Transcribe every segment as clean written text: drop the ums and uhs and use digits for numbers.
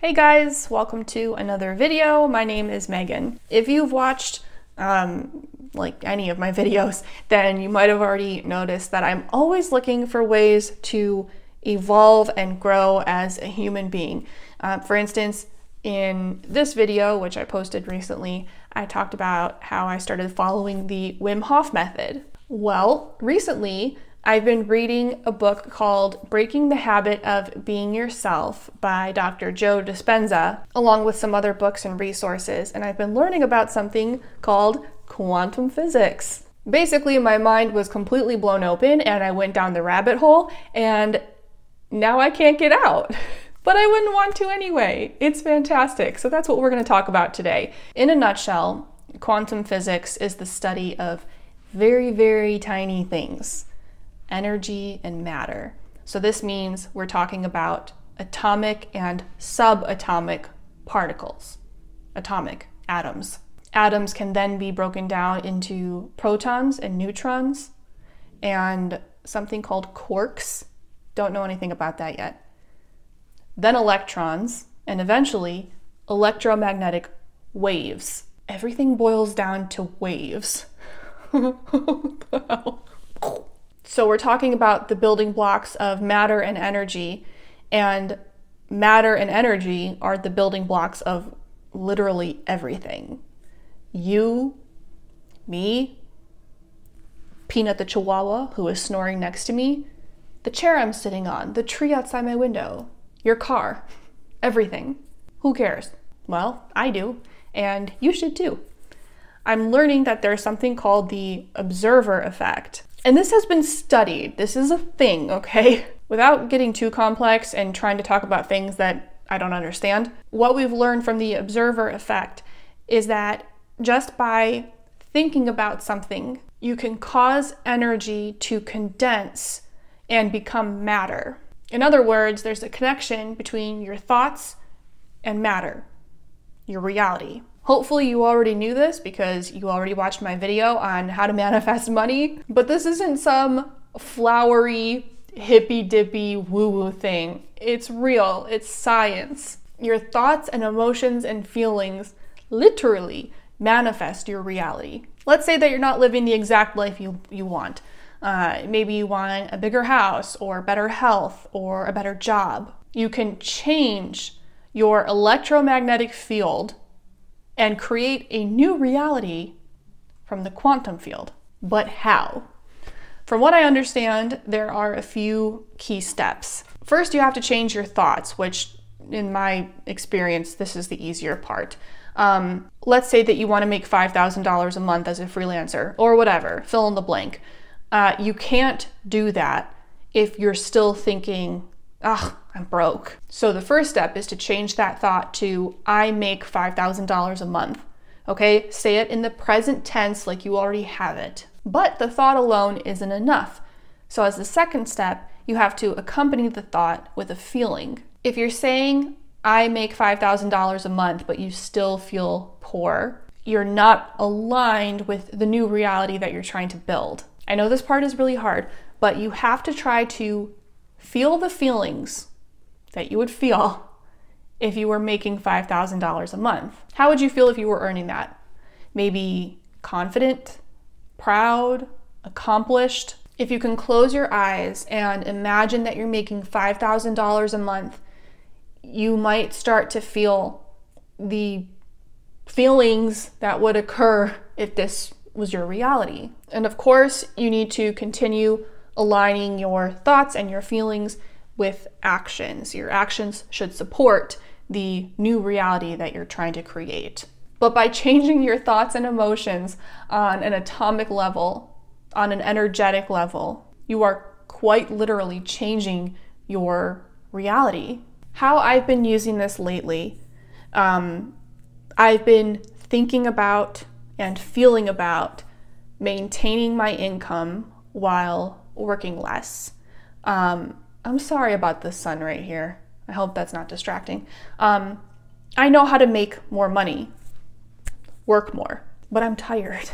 Hey guys, welcome to another video. My name is Megan. If you've watched like any of my videos, then you might have already noticed that I'm always looking for ways to evolve and grow as a human being. For instance, in this video, which I posted recently, I talked about how I started following the Wim Hof method. Well, recently, I've been reading a book called Breaking the Habit of Being Yourself by Dr. Joe Dispenza, along with some other books and resources, and I've been learning about something called quantum physics. Basically, my mind was completely blown open and I went down the rabbit hole, and now I can't get out. But I wouldn't want to anyway. It's fantastic. So that's what we're going to talk about today. In a nutshell, quantum physics is the study of very, very tiny things. Energy and matter. So this means we're talking about atomic and subatomic particles. Atomic, atoms. Atoms can then be broken down into protons and neutrons and something called quarks. Don't know anything about that yet. Then electrons, and eventually electromagnetic waves. Everything boils down to waves. What the hell? So we're talking about the building blocks of matter and energy, and matter and energy are the building blocks of literally everything. You, me, Peanut the Chihuahua, who is snoring next to me, the chair I'm sitting on, the tree outside my window, your car, everything. Who cares? Well, I do, and you should too. I'm learning that there's something called the observer effect. And this has been studied. This is a thing, okay? Without getting too complex and trying to talk about things that I don't understand, what we've learned from the observer effect is that just by thinking about something, you can cause energy to condense and become matter. In other words, there's a connection between your thoughts and matter, your reality. Hopefully you already knew this because you already watched my video on how to manifest money, but this isn't some flowery, hippy-dippy, woo-woo thing. It's real, it's science. Your thoughts and emotions and feelings literally manifest your reality. Let's say that you're not living the exact life you want. Maybe you want a bigger house or better health or a better job. You can change your electromagnetic field and create a new reality from the quantum field. But how? From what I understand, there are a few key steps. First, you have to change your thoughts, which in my experience, this is the easier part. Let's say that you want to make $5,000 a month as a freelancer or whatever, fill in the blank. You can't do that if you're still thinking, ugh, I'm broke. So the first step is to change that thought to, I make $5,000 a month. Okay, say it in the present tense like you already have it. But the thought alone isn't enough. So as the second step, you have to accompany the thought with a feeling. If you're saying, I make $5,000 a month, but you still feel poor, you're not aligned with the new reality that you're trying to build. I know this part is really hard, but you have to try to feel the feelings that you would feel if you were making $5,000 a month. How would you feel if you were earning that? Maybe confident, proud, accomplished. If you can close your eyes and imagine that you're making $5,000 a month, you might start to feel the feelings that would occur if this was your reality. And of course, you need to continue aligning your thoughts and your feelings with actions. Your actions should support the new reality that you're trying to create. But by changing your thoughts and emotions on an atomic level, on an energetic level, you are quite literally changing your reality. How I've been using this lately, I've been thinking about and feeling about maintaining my income while working less. I'm sorry about the sun right here. I hope that's not distracting. I know how to make more money, work more, but I'm tired.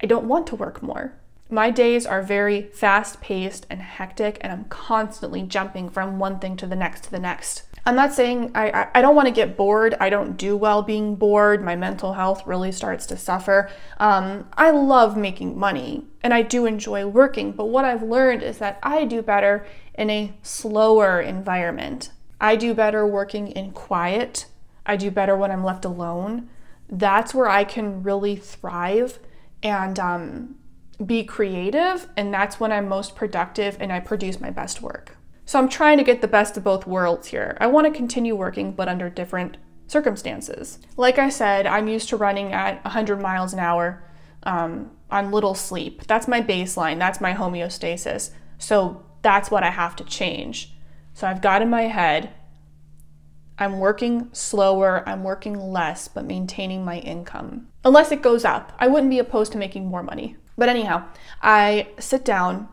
I don't want to work more. My days are very fast-paced and hectic, and I'm constantly jumping from one thing to the next to the next. I'm not saying I don't want to get bored. I don't do well being bored. My mental health really starts to suffer. I love making money and I do enjoy working, but what I've learned is that I do better in a slower environment. I do better working in quiet. I do better when I'm left alone. That's where I can really thrive and be creative, and that's when I'm most productive and I produce my best work. So I'm trying to get the best of both worlds here. I want to continue working, but under different circumstances. Like I said, I'm used to running at 100 miles an hour on little sleep. That's my baseline. That's my homeostasis. So that's what I have to change. So I've got in my head, I'm working slower, I'm working less, but maintaining my income. Unless it goes up. I wouldn't be opposed to making more money. But anyhow, I sit down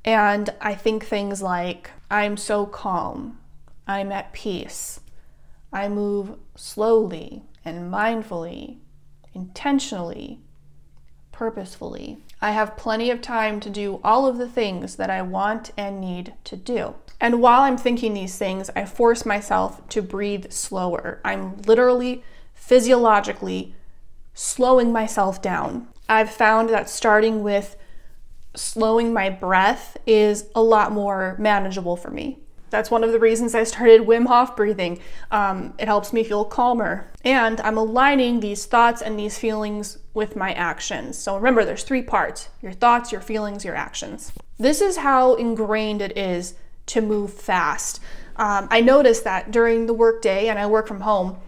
and I think things like, I'm so calm, I'm at peace, I move slowly and mindfully, intentionally, purposefully. I have plenty of time to do all of the things that I want and need to do. And while I'm thinking these things, I force myself to breathe slower. I'm literally, physiologically slowing myself down. I've found that starting with slowing my breath is a lot more manageable for me. That's one of the reasons I started Wim Hof breathing. It helps me feel calmer. And I'm aligning these thoughts and these feelings with my actions. So remember, there's 3 parts: your thoughts, your feelings, your actions. This is how ingrained it is to move fast. I notice that during the workday, and I work from home,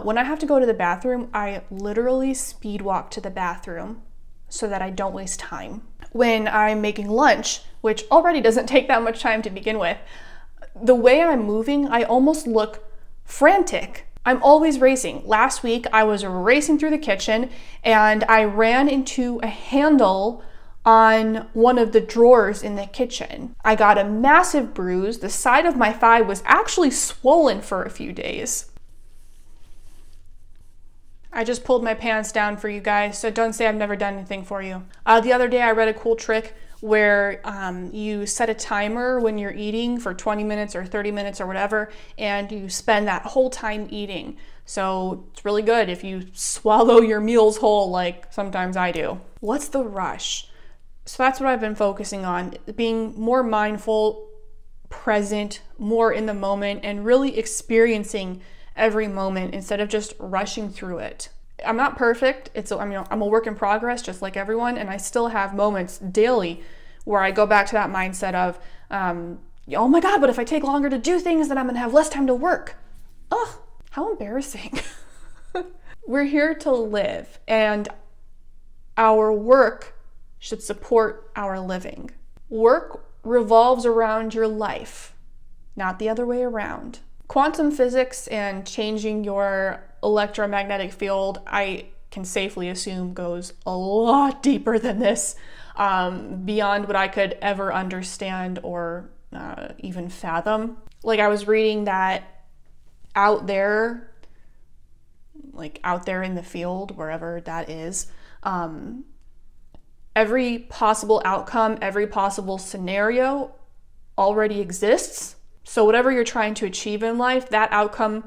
when I have to go to the bathroom, I literally speed walk to the bathroom so that I don't waste time. When I'm making lunch, which already doesn't take that much time to begin with, the way I'm moving, I almost look frantic. I'm always racing. Last week, I was racing through the kitchen and I ran into a handle on one of the drawers in the kitchen. I got a massive bruise. The side of my thigh was actually swollen for a few days. I just pulled my pants down for you guys, so don't say I've never done anything for you. The other day I read a cool trick where you set a timer when you're eating for 20 minutes or 30 minutes or whatever, and you spend that whole time eating. So it's really good if you swallow your meals whole like sometimes I do. What's the rush? So that's what I've been focusing on, being more mindful, present, more in the moment, and really experiencing every moment instead of just rushing through it. I'm not perfect. I'm a work in progress just like everyone, and I still have moments daily where I go back to that mindset of, oh my God, but if I take longer to do things, then I'm gonna have less time to work. Ugh, how embarrassing. We're here to live, and our work should support our living. Work revolves around your life, not the other way around. Quantum physics and changing your electromagnetic field, I can safely assume, goes a lot deeper than this, beyond what I could ever understand or even fathom. Like, I was reading that out there in the field, wherever that is, every possible outcome, every possible scenario already exists. So whatever you're trying to achieve in life, that outcome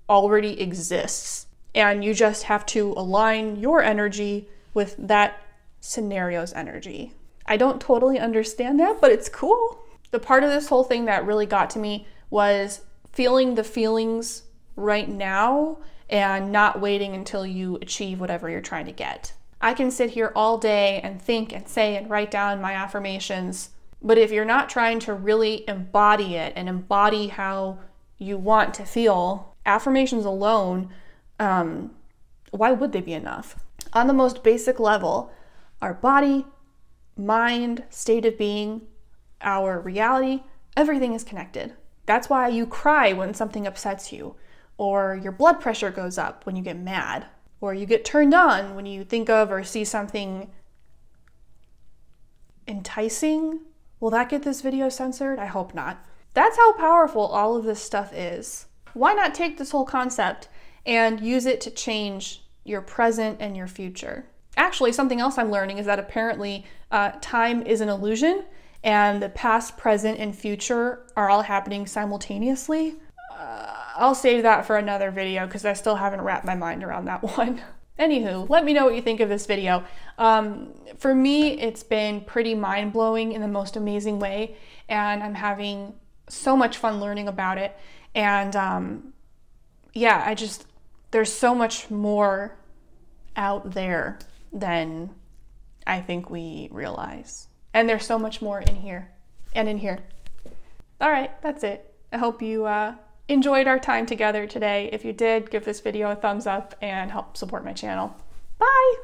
already exists. And you just have to align your energy with that scenario's energy. I don't totally understand that, but it's cool. The part of this whole thing that really got to me was feeling the feelings right now and not waiting until you achieve whatever you're trying to get. I can sit here all day and think and say and write down my affirmations, but if you're not trying to really embody it and embody how you want to feel, affirmations alone, why would they be enough? On the most basic level, our body, mind, state of being, our reality, everything is connected. That's why you cry when something upsets you, or your blood pressure goes up when you get mad, or you get turned on when you think of or see something enticing. Will that get this video censored? I hope not. That's how powerful all of this stuff is. Why not take this whole concept and use it to change your present and your future? Actually, something else I'm learning is that apparently time is an illusion, and the past, present, and future are all happening simultaneously. I'll save that for another video because I still haven't wrapped my mind around that one. Anywho, let me know what you think of this video. For me, it's been pretty mind-blowing in the most amazing way, and I'm having so much fun learning about it. And yeah, there's so much more out there than I think we realize. And there's so much more in here and in here. All right, that's it. I hope you enjoyed our time together today. If you did, give this video a thumbs up and help support my channel. Bye!